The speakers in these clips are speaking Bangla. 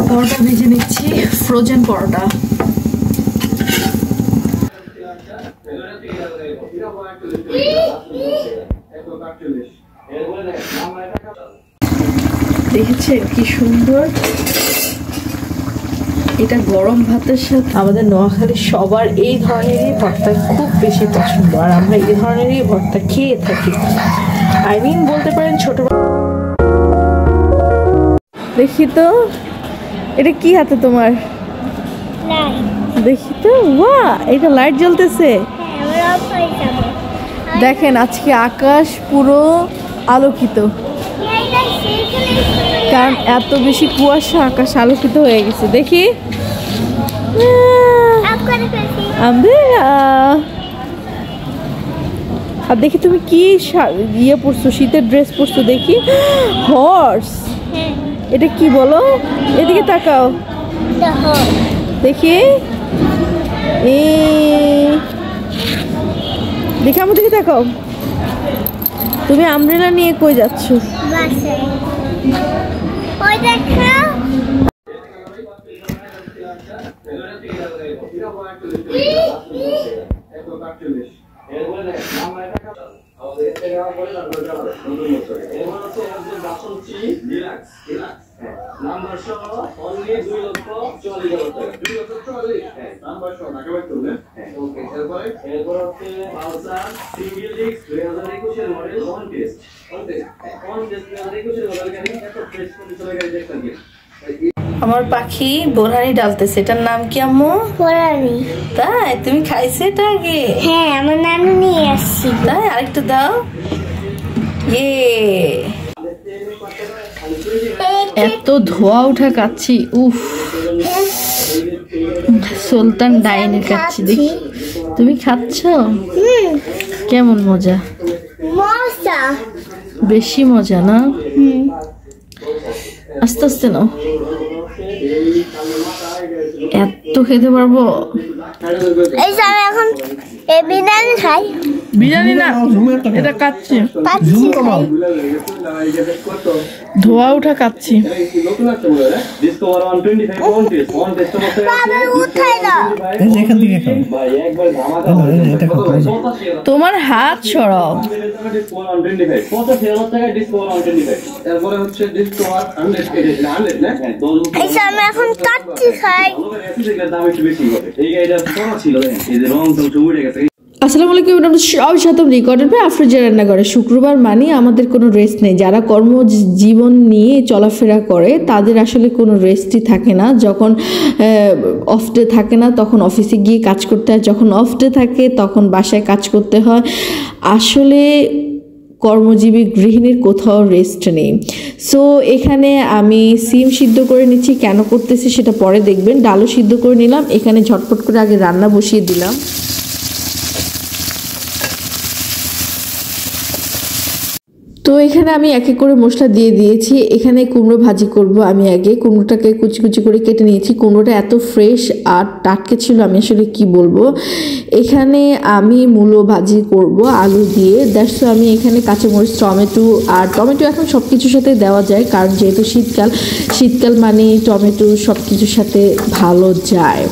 পরোটা ভেজে নিচ্ছি, ফ্রোজেন পরোটা। দেখেছেন কি সুন্দর, এটা গরম ভাতের সাথে। আমাদের নোয়াখালীর সবার এই ধরনেরই ভর্তা খুব বেশি পছন্দ, আর আমরা এই ধরনেরই ভর্তা খেয়ে থাকি। আই মিন বলতে পারেন ছোট। দেখি তো এটা কি হাতে তোমার, দেখি তো। বাহ, এটা লাইট জ্বলতেছে। দেখেন আজকে আকাশ পুরো আলোকিত, কারণ এত বেশি কুয়াশা, আকাশ আলোকিত হয়ে গেছে। দেখি আর দেখি তুমি কি ইয়ে পরছো, শীতের ড্রেস পরছো। দেখি হর্স, এটা কি বলো, এদিকে তাকাও দেখি। দেখি আমার দিকে তাকাও। তুমি আমব্রেলা নিয়ে কই যাচ্ছ? আমার পাখি বোরহানি ডালতেছে, এটার নাম কি আম্মু? বোরহানি। তাই তুমি খাইছো এটা আগে? হ্যাঁ, আমার নানু নিয়ে আসছি। তাই আরেকটু দাও। এত ধোয়া উঠা কাচ্ছি, উফ। সুলতান ডাইনের কাচ্ছি। দেখি তুমি খাচ্ছ, কেমন মজা? মজা, বেশি মজা না? আস্তে আস্তে নাও, এত খেতে পারবো? এই এখন বিরিয়ানি খাই। বিরিয়ানি না, এটা কাচ্ছি, ধোয়া উঠা কাচ্ছি। তোমার হাত সরাও। এখন কাচ্ছি খাই। আসসালামু আলাইকুম, আমরা সব সাথে রেকর্ডেড ভাই আফরোজা রান্নাঘরে। শুক্রবার মানে আমাদের কোনো রেস্ট নেই। যারা কর্মজীবন নিয়ে চলাফেরা করে তাদের আসলে কোনো রেস্টই থাকে না। যখন অফ ডে থাকে না তখন অফিসে গিয়ে কাজ করতে হয়, যখন অফ ডে থাকে তখন বাসায় কাজ করতে হয়। আসলে কর্মজীবী গৃহিণীর কোথাও রেস্ট নেই। সো এখানে আমি সিম সিদ্ধ করে নিচ্ছি, কেন করতেছি সেটা পরে দেখবেন। ডালও সিদ্ধ করে নিলাম, এখানে ঝটপট করে আগে রান্না বসিয়ে দিলাম। তো এখানে আমি এক এক করে মশলা দিয়ে দিয়েছি। এখানে কুমড়ো ভাজি করব আমি। আগে কুমড়োটাকে কুচি কুচি করে কেটে নিয়েছি। কুমড়োটা এত ফ্রেশ আর টাটকা ছিল, আমি আসলে কি বলবো। এখানে আমি মূলো ভাজি করব আলু দিয়ে। দ্যাটস আমি এখানে কাঁচামরিচ, টমেটো, আর টমেটো এখন সব কিছুর সাথে দেওয়া যায়, কারণ যেহেতু শীতকাল মানে টমেটো সব কিছুর সাথে ভালো যায়।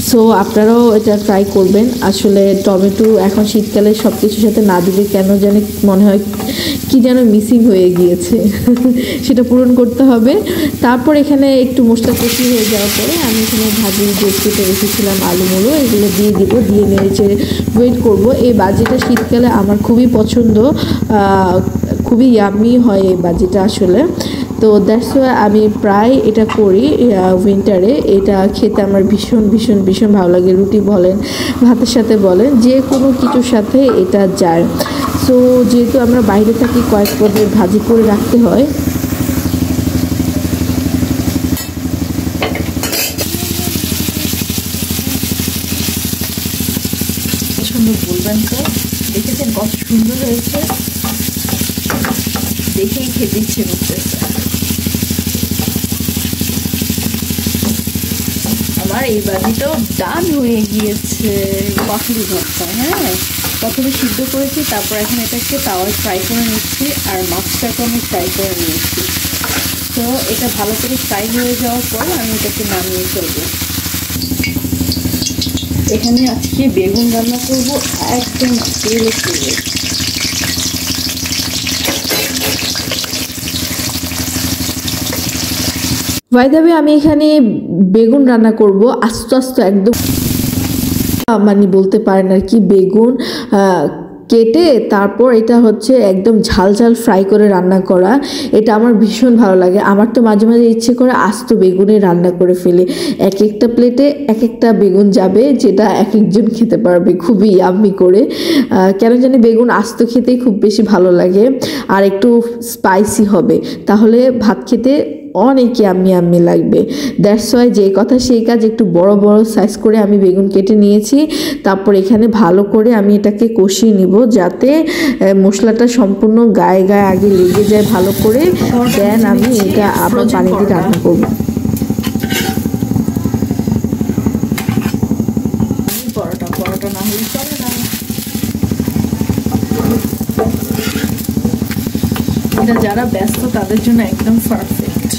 সো আপনারাও এটা ট্রাই করবেন। আসলে টমেটো এখন শীতকালে সব কিছুর সাথে না দিলে কেন জানি মনে হয় কি যেন মিসিং হয়ে গিয়েছে, সেটা পূরণ করতে হবে। তারপর এখানে একটু মশলা কষি হয়ে যাওয়ার পরে আমি এখানে ভাজি যে কেটে রেখেছিলাম আলু মুলো, এগুলো দিয়ে দিব, দিয়ে নেড়ে ওয়েট করব। এই বাজিটা শীতকালে আমার খুবই পছন্দ, খুবই ইয়ামি হয় এই বাজিটা আসলে। তো দ্যাটস ওয়াই আমি প্রায় এটা করি উইন্টারে। এটা খেতে আমার ভীষণ ভীষণ ভীষণ ভালো লাগে। রুটি বলেন, ভাতের সাথে বলেন, যে কোনো কিছুর সাথে এটা যায়। সো যেহেতু আমরা বাইরে থাকি, কয়েক পদের ভাজি করে রাখতে হয়। পছন্দ বলবেন তো। দেখেছেন কত সুন্দর হয়েছে, দেখেই খেতে ইচ্ছে করতেছে। আমার এই বাজিটাও ডান হয়ে গিয়েছে। পাখির ভর্তা, হ্যাঁ, প্রথমে সিদ্ধ করেছি, তারপর এখন এটাকে তাওয়ায় ফ্রাই করে নিচ্ছি, আর মাছটাকে আমি ফ্রাই করে নিয়েছি। তো এটা ভালো করে ফ্রাই হয়ে যাওয়ার পর আমি এটাকে নামিয়ে ফেলবো। এখানে আজকে বেগুন রান্না করব একদম তেলে তেলে। বাই দ্য ওয়ে, আমি এখানে বেগুন রান্না করব আস্তে আস্তে, একদম মানে বলতে পারেন আর কি, বেগুন কেটে তারপর এটা হচ্ছে একদম ঝাল ঝাল ফ্রাই করে রান্না করা। এটা আমার ভীষণ ভালো লাগে। আমার তো মাঝে মাঝে ইচ্ছে করে আস্ত বেগুনে রান্না করে ফেলি। এক একটা প্লেটে এক একটা বেগুন যাবে, যেটা এক একজন খেতে পারবে খুবই ইয়াম্মি করে। কেন জানি বেগুন আস্ত খেতেই খুব বেশি ভালো লাগে, আর একটু স্পাইসি হবে, তাহলে ভাত খেতে অনেক ইয়াম্মি লাগবে। দ্যাটস ওয়াই যে কথা সেই কাজ, একটু বড় বড় সাইজ করে আমি বেগুন কেটে নিয়েছি। তারপর এখানে ভালো করে আমি এটাকে কষিয়ে নিব, যাতে মশলাটা সম্পূর্ণ গায়ে গায়ে আগে লেগে যায় ভালো করে। দেন আমি এটা আবার পানি দিয়ে রান্না করব। পরোটা না হলে চলে না। এটা যারা ব্যস্ত তাদের জন্য একদম পারফেক্ট,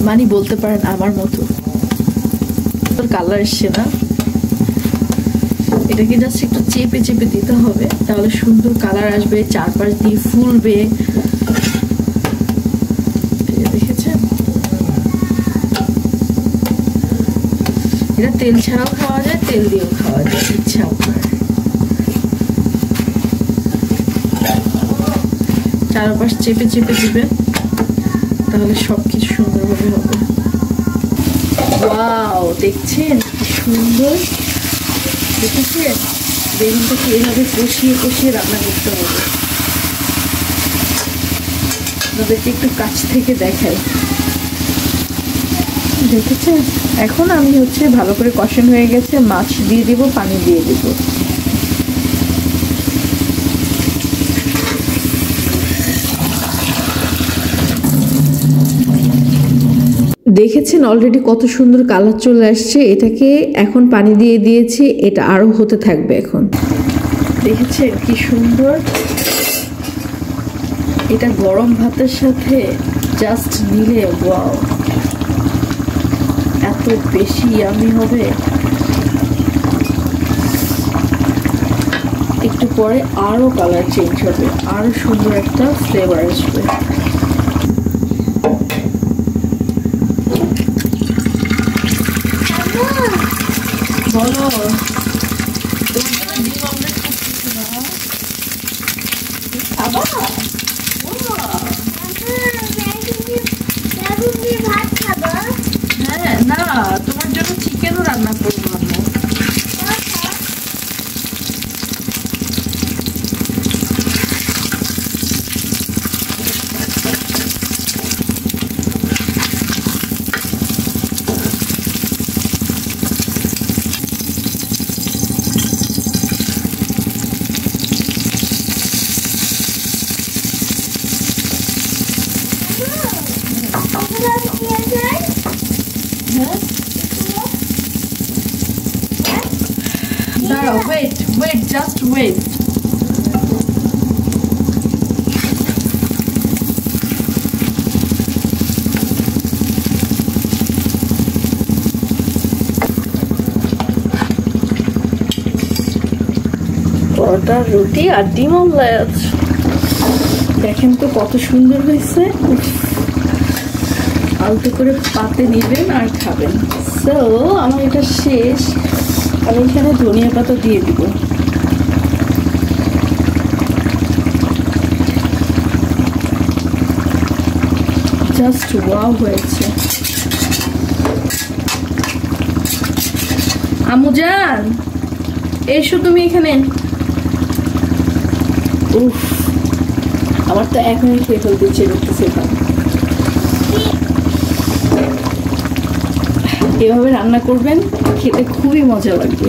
মানে বলতে পারেন আমার মতো। কালার এসছে না, এটাকে জাস্ট একটু চেপে চেপে দিতে হবে, তাহলে সুন্দর কালার আসবে, চারপাশ দিয়ে ফুলবে। দেখেছেন, এটা তেল ছাড়াও খাওয়া যায়, তেল দিয়েও খাওয়া যায়, ইচ্ছা আপনার। চারপাশ চেপে চেপে দিবেন, তাহলে সবকিছু সুন্দরভাবে হবে। ওয়াও, দেখছেন কি সুন্দর, দেখেছেন? বেগুনটাকে এভাবে কষিয়ে কষিয়ে রান্না করতে হবে। আপনাদেরকে একটু কাছ থেকে দেখাই, দেখেছেন? এখন আমি হচ্ছে ভালো করে কষানো হয়ে গেছে, মাছ দিয়ে দিব, পানি দিয়ে দিব। দেখেছেন অলরেডি কত সুন্দর কালার চলে আসছে। এটাকে এখন পানি দিয়ে দিয়েছি, এটা আরো হতে থাকবে। এখন দেখেছেন কি সুন্দর, এটা গরম ভাতের সাথে জাস্ট নিলে ওয়াও, এত বেশি ইয়ামি হবে। একটু পরে আরো কালার চেঞ্জ হবে, আরো সুন্দর একটা ফ্লেভার আসবে। বলো, হ্যাঁ, না তোমার জন্য চিকেনও রান্না করবো আমরা। দাঁড়াও, wait, just wait. পরোটা, রুটি আর ডিম অমলেট, দেখেন তো কত সুন্দর হয়েছে। আলতো করে পাতে নিবেন আর খাবেন। সো আমার এটা শেষ, আমি এখানে ধনিয়া পাতা দিয়ে দিব। জাস্ট ওয়াও হয়েছে। আমুজান, এসো তুমি এখানে। উফ, আমার তো এখনই খেয়ে ফেলতে ইচ্ছে করতেছে। এভাবে রান্না করবেন, খেতে খুবই মজা লাগবে।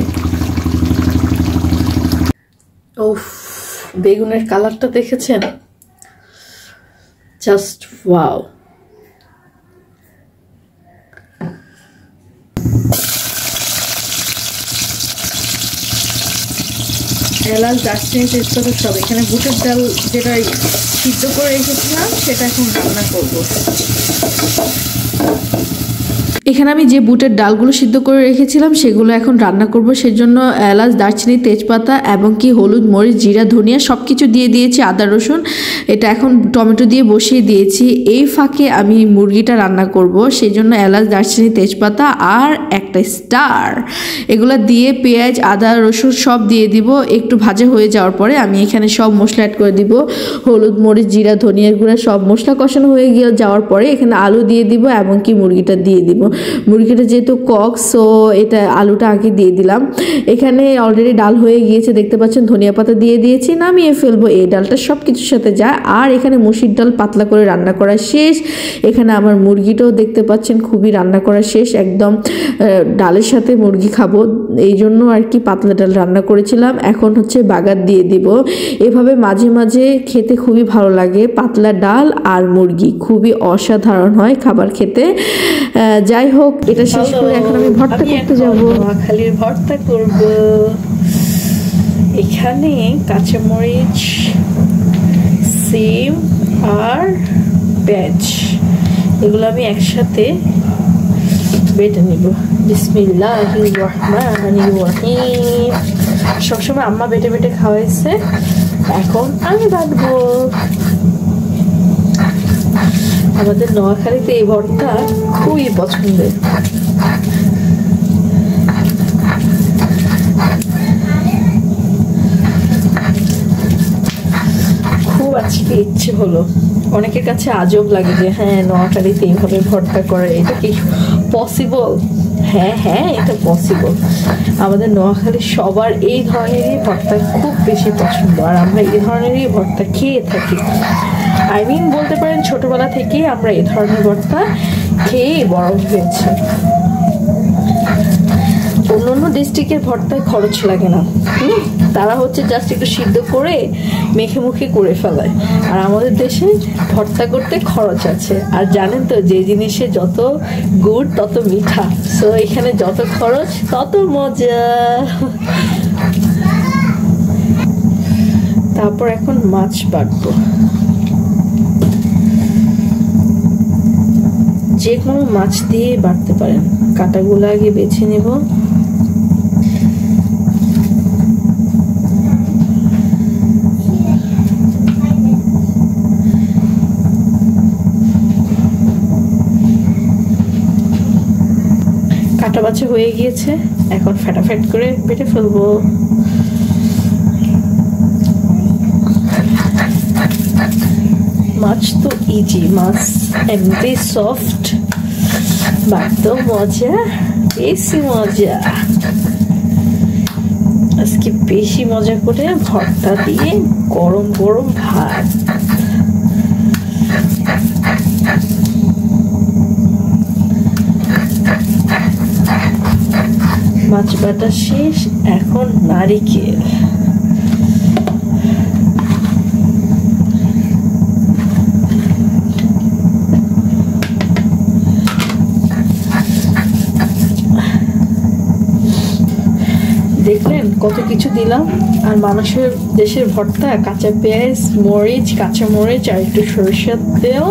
উফ, বেগুনের কালারটা দেখেছেন? Just wow. এলাচ, দারচিনি, তেজপাতা সব। এখানে বুটের ডাল যেটা সিদ্ধ করে রেখেছিলাম সেটা এখন রান্না করব। এখানে আমি যে বুটের ডালগুলো সিদ্ধ করে রেখেছিলাম সেগুলো এখন রান্না করব। সেজন্য এলাচ, দারচিনি, তেজপাতা এবং কি হলুদ, মরিচ, জিরা, ধনিয়া সব কিছু দিয়ে দিয়েছি, আদা রসুন। এটা এখন টমেটো দিয়ে বসিয়ে দিয়েছি। এই ফাঁকে আমি মুরগিটা রান্না করব, সেই জন্য এলাচ, দারচিনি, তেজপাতা আর একটা স্টার এগুলো দিয়ে পেঁয়াজ, আদা, রসুন সব দিয়ে দিব। একটু ভাজা হয়ে যাওয়ার পরে আমি এখানে সব মশলা অ্যাড করে দিব। হলুদ, মরিচ, জিরা, ধনিয়ার গুঁড়া সব মশলা কষানো হয়ে যাওয়ার পরে এখানে আলু দিয়ে দিব এবং কি মুরগিটা দিয়ে দিব। মুরগিটা যেহেতু কক, সো এটা আলুটা আগে দিয়ে দিলাম। এখানে অলরেডি ডাল হয়ে গিয়েছে, দেখতে পাচ্ছেন ধনিয়া পাতা দিয়ে দিয়েছি, নামিয়ে ফেলবো। এই ডালটা সব কিছুর সাথে যায়। আর এখানে মুসির ডাল পাতলা করে রান্না করা শেষ। এখানে আমার মুরগিটাও দেখতে পাচ্ছেন খুবই রান্না করা শেষ, একদম ডালের সাথে মুরগি খাবো এই জন্য আর কি পাতলা ডাল রান্না করেছিলাম। এখন হচ্ছে বাগার দিয়ে দিব। এভাবে মাঝে মাঝে খেতে খুবই ভালো লাগে, পাতলা ডাল আর মুরগি খুবই অসাধারণ হয় খাবার খেতে। যাই হোক, এটা শেষ করে এখন আমি ভর্তা করতে যাব। নোয়াখালীর ভর্তা করব। এখানে কাঁচামরিচ, সিম আর পেঁয়াজ এগুলো আমি একসাথে বেটে নিব। বিসমিল্লাহির রহমানির রহিম। সবসময় আম্মা বেটে বেটে খাওয়াইছে, এখন আমি বাটবো। আমাদের নোয়াখালীতে এই ভর্তা খুবই পছন্দের। খুব আজকে ইচ্ছে হলো, অনেকের কাছে আজব লাগে যে হ্যাঁ নোয়াখালীতে এইভাবে ভর্তা করে, এটা কি পসিবল? হ্যাঁ হ্যাঁ, এটা পসিবল। আমাদের নোয়াখালীর সবার এই ধরনেরই ভর্তা খুব বেশি পছন্দ, আর আমরা এই ধরনেরই ভর্তা খেয়ে থাকি। আই মিন বলতে পারেন ছোটবেলা থেকেই আমরা এই ধরনের ভর্তা খেয়ে বড় হয়েছে। অন্য অন্য ডিস্ট্রিক্টের ভর্তায় খরচ লাগে না, তারা হচ্ছে জাস্ট একটু সিদ্ধ করে মেখে মুখে করে ফেলায়। আর আমাদের দেশে ভর্তা করতে খরচ আছে। আর জানেন তো, যে জিনিসে যত গুড় তত মিঠা, সো এখানে যত খরচ তত মজা। তারপর এখন মাছ বাটবো। যে কোনো মাছ দিয়ে বাটতে পারেন। কাঁটাগুলো আগে বেছে নেব। কাটা বাছা হয়ে গিয়েছে, এখন ফ্যাটাফ্যাট করে বেটে ফেলবো। মাছ তো ইজি, মাছ এমনি সফট, বাটতো মজা, বেশি মজা। আজকে বেশি মজা করে ভর্তা দিয়ে গরম গরম ভাত। মাছ বাটা শেষ, এখন নারিকেল। দেখলেন কত কিছু দিলাম। আর মানুষের দেশের ভর্তা কাঁচা পেঁয়াজ, মরিচ, কাঁচা মরিচ আর একটু সরিষার তেল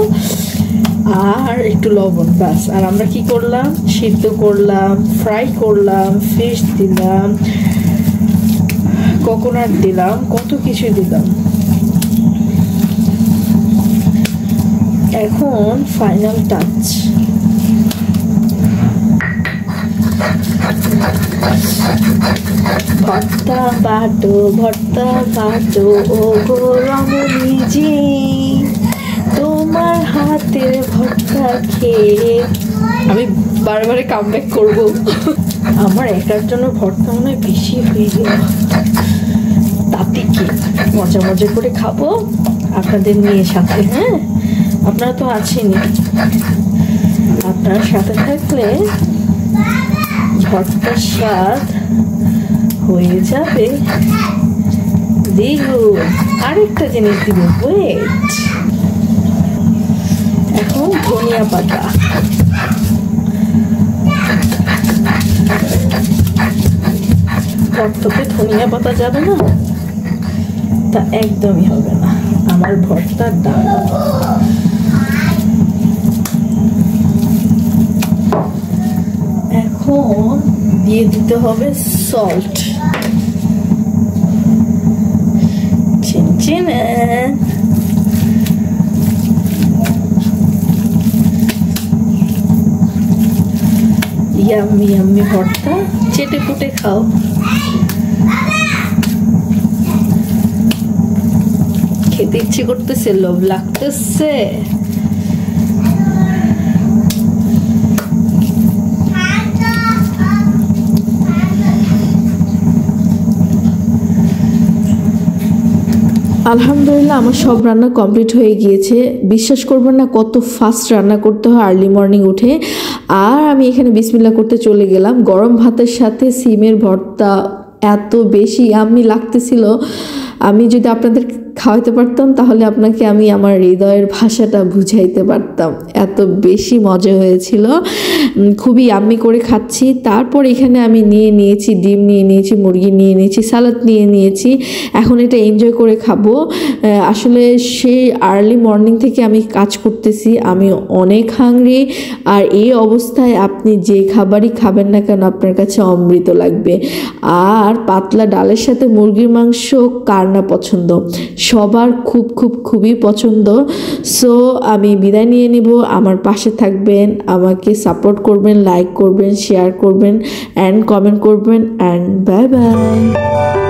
আর একটু লবণ, ব্যাস। আর আমরা কি করলাম, সিদ্ধ করলাম, ফ্রাই করলাম, ফিশ দিলাম, কোকোনাট দিলাম, কত কিছু দিলাম। এখন ফাইনাল টাচ। ভর্তা বাটো, ভর্তা বাটো, ও গো রমণী জি, তোমার হাতের ভর্তা খেয়ে। আমি বারে কামব্যাক করব। আমার একার জন্য ভর্তা মনে হয় বেশি হয়ে গেল। তাতে কি, মজা মজা করে খাবো আপনাদের নিয়ে সাথে। হ্যাঁ, আপনারা তো আছেনই, আপনার সাথে থাকলে ভর্তার স্বাদ হয়ে যাবে দ্বিগুণ। আরেকটা জিনিস দিব, ওয়েট। এখন ধনিয়া পাতা। ভর্তাতে ধনিয়া পাতা যাবে না? ভর্তা একদমই হবে না, আমার ভর্তা ডাল। এখন দিয়ে দিতে হবে সল্ট। চিনচিনে ইয়াম্মি ইয়াম্মি ভর্তা, চেটে পুটে খাও। খেতে ইচ্ছে করতেছে, লোভ লাগতেছে। আলহামদুলিল্লাহ আমার সব রান্না কমপ্লিট হয়ে গিয়েছে। বিশ্বাস করবেন না কত ফাস্ট রান্না করতে হয় আর্লি মর্নিং উঠে। আর আমি এখানে বিসমিল্লাহ করতে চলে গেলাম। গরম ভাতের সাথে সিমের ভর্তা এত বেশি ইয়াম্মি লাগতেছিল। আমি যদি আপনাদের খাওয়াতে পারতাম তাহলে আপনাকে আমি আমার হৃদয়ের ভাষাটা বুঝাইতে পারতাম, এত বেশি মজা হয়েছিল। খুবই ইয়াম্মি করে খাচ্ছি। তারপর এখানে আমি নিয়ে নিয়েছি ডিম, নিয়ে নিয়েছি মুরগি, নিয়ে নিয়েছি সালাদ, নিয়ে নিয়েছি। এখন এটা এনজয় করে খাবো। আসলে সেই আর্লি মর্নিং থেকে আমি কাজ করতেছি, আমি অনেক হাংরি। আর এই অবস্থায় আপনি যে খাবারই খাবেন না কেন আপনার কাছে অমৃত লাগবে। আর পাতলা ডালের সাথে মুরগির মাংস কার না পছন্দ, সবার খুব খুব খুবই পছন্দ। সো আমি বিদায় নিয়ে নিব। আমার পাশে থাকবেন, আমাকে সাপোর্ট করবেন, লাইক করবেন, শেয়ার করবেন অ্যান্ড কমেন্ট করবেন। And bye bye.